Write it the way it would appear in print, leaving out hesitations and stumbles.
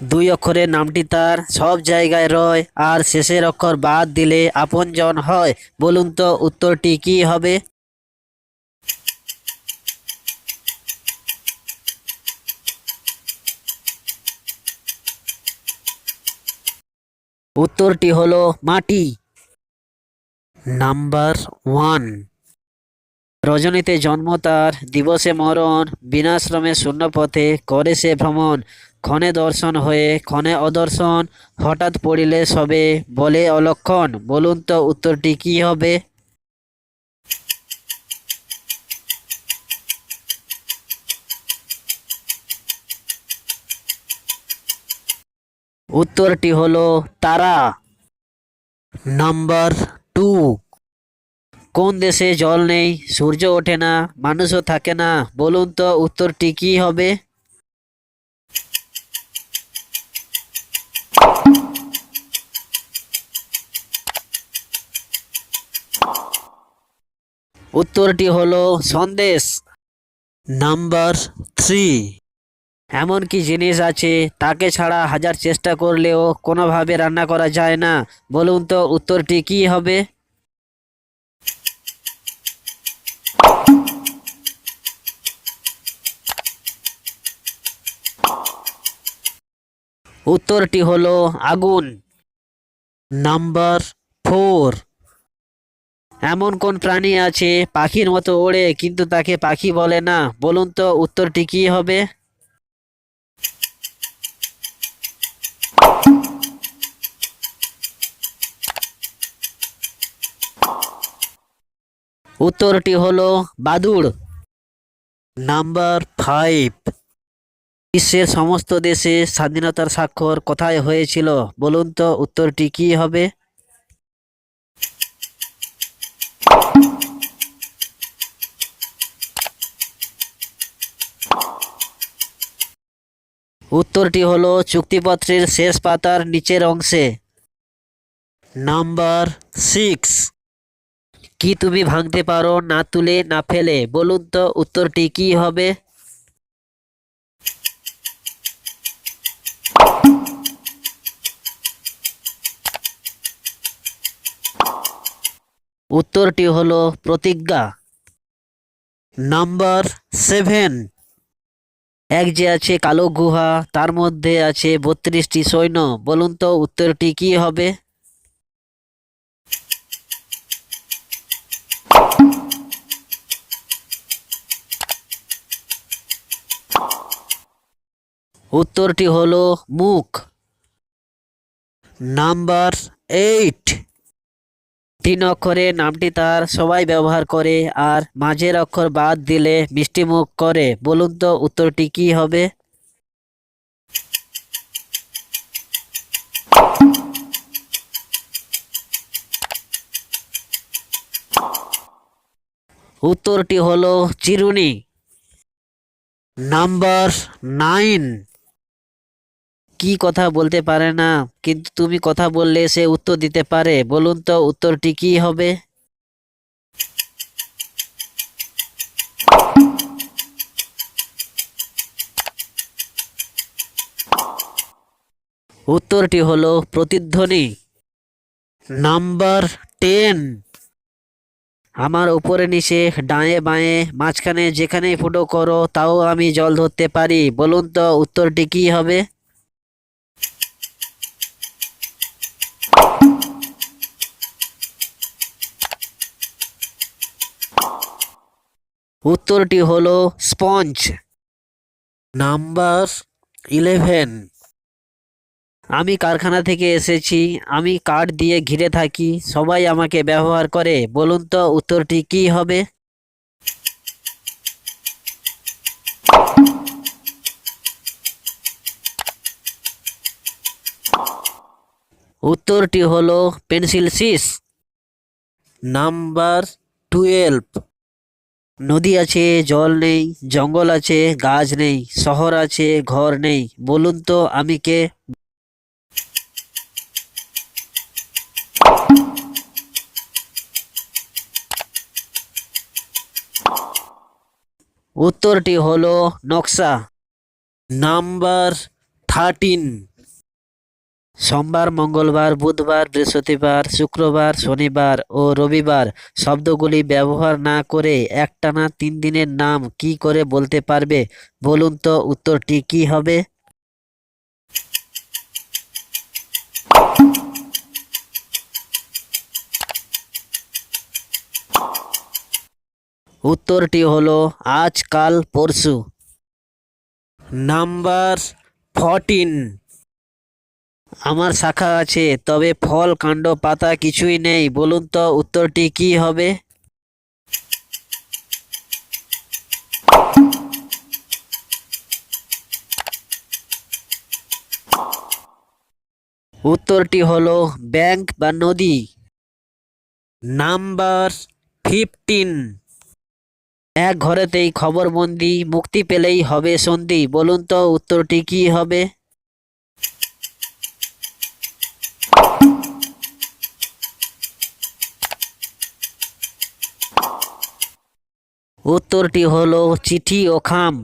দুই অক্ষরের নামটি তার সব জায়গায় রয় আর শেষের অক্ষর বাদ দিলে আপনজন হয়। বলুন তো উত্তরটি কি হবে? উত্তরটি হলো মাটি। নাম্বার 1। রজনীতে জন্ম তার, দিবসে মরণ, বিনাশ্রমে শূন্যপথে করে সে ভ্রমণ। ক্ষণে দর্শন হয়ে ক্ষণে অদর্শন, হঠাৎ পড়িলে সবে বলে অলক্ষণ। বলুন তো উত্তরটি কি হবে? উত্তরটি হলো তারা। নাম্বার 2। কোন দেশে জল নেই, সূর্য ওঠে না, মানুষও থাকে না? বলুন তো উত্তরটি কি হবে? উত্তরটি হলো সন্দেশ। নাম্বার 3। এমন কি জিনিস আছে তাকে ছাড়া হাজার চেষ্টা করলেও কোনোভাবে রান্না করা যায় না? বলুন তো উত্তরটি কি হবে? উত্তরটি হলো আগুন। নাম্বার 4। এমন কোন প্রাণী আছে পাখির মতো ওড়ে কিন্তু তাকে পাখি বলে না? বলুন তো উত্তরটি কি হবে? উত্তরটি হলো বাদুড়। নাম্বার 5। বিশ্বের সমস্ত দেশে স্বাধীনতার স্বাক্ষর কোথায় হয়েছিল? বলুন তো উত্তরটি কি হবে? উত্তরটি হলো চুক্তিপত্রের শেষ পাতার নিচের অংশে। নাম্বার 6। কি তুমি ভাঙতে পারো না তুলে না ফেলে? বলুন তো উত্তরটি কি হবে? উত্তরটি হলো প্রতিজ্ঞা। নাম্বার 7। এক যে আছে কালো গুহা, তার মধ্যে আছে 32টি সৈন্য। বলুন তো উত্তরটি কি হবে? উত্তরটি হলো মুখ। নাম্বার 8। 3 অক্ষরের নামটি তার সবাই ব্যবহার করে আর মাঝের অক্ষর বাদ দিলে মিষ্টি মুখ করে। বলুন তো উত্তরটি কি হবে? উত্তরটি হলো চিরুনি। নাম্বার 9। কি কথা বলতে পারে না কিন্তু তুমি কথা বললে সে উত্তর দিতে পারে? বলুন তো উত্তরটি কি হবে? উত্তরটি হলো প্রতিধ্বনি। নাম্বার 10। আমার উপরে নিচে ডায়ে বাঁয়ে মাঝখানে যেখানেই ফুটো করো তাও আমি জল ধরতে পারি। বলুন তো উত্তরটি কি হবে? উত্তরটি হলো স্পঞ্জ। নাম্বার 11। আমি কারখানা থেকে এসেছি, আমি কাঠ দিয়ে ঘিরে থাকি, সবাই আমাকে ব্যবহার করে। বলুন তো উত্তরটি কি হবে? উত্তরটি হলো পেন্সিল সিস। নাম্বার 12। নদী আছে জল নেই, জঙ্গল আছে গাছ নেই, শহর আছে ঘর নেই। বলুন তো আমি কে? উত্তরটি হলো নকশা। নাম্বার 13। সোমবার, মঙ্গলবার, বুধবার, বৃহস্পতিবার, শুক্রবার, শনিবার ও রবিবার শব্দগুলি ব্যবহার না করে একটানা 3 দিনের নাম কি করে বলতে পারবে? বলুন তো উত্তরটি কি হবে? উত্তরটি হলো আজ, কাল, পরশু। নাম্বার 14। আমার শাখা আছে, তবে ফল, কাণ্ড, পাতা কিছুই নেই। বলুন তো উত্তরটি কি হবে? উত্তরটি হলো ব্যাংক বা নদী। নাম্বার 15। এক ঘরেতেই খবরবন্দি, মুক্তি পেলেই হবে সন্ধি। বলুন তো উত্তরটি কি হবে? উত্তরটি হলো চিঠি ও খাম।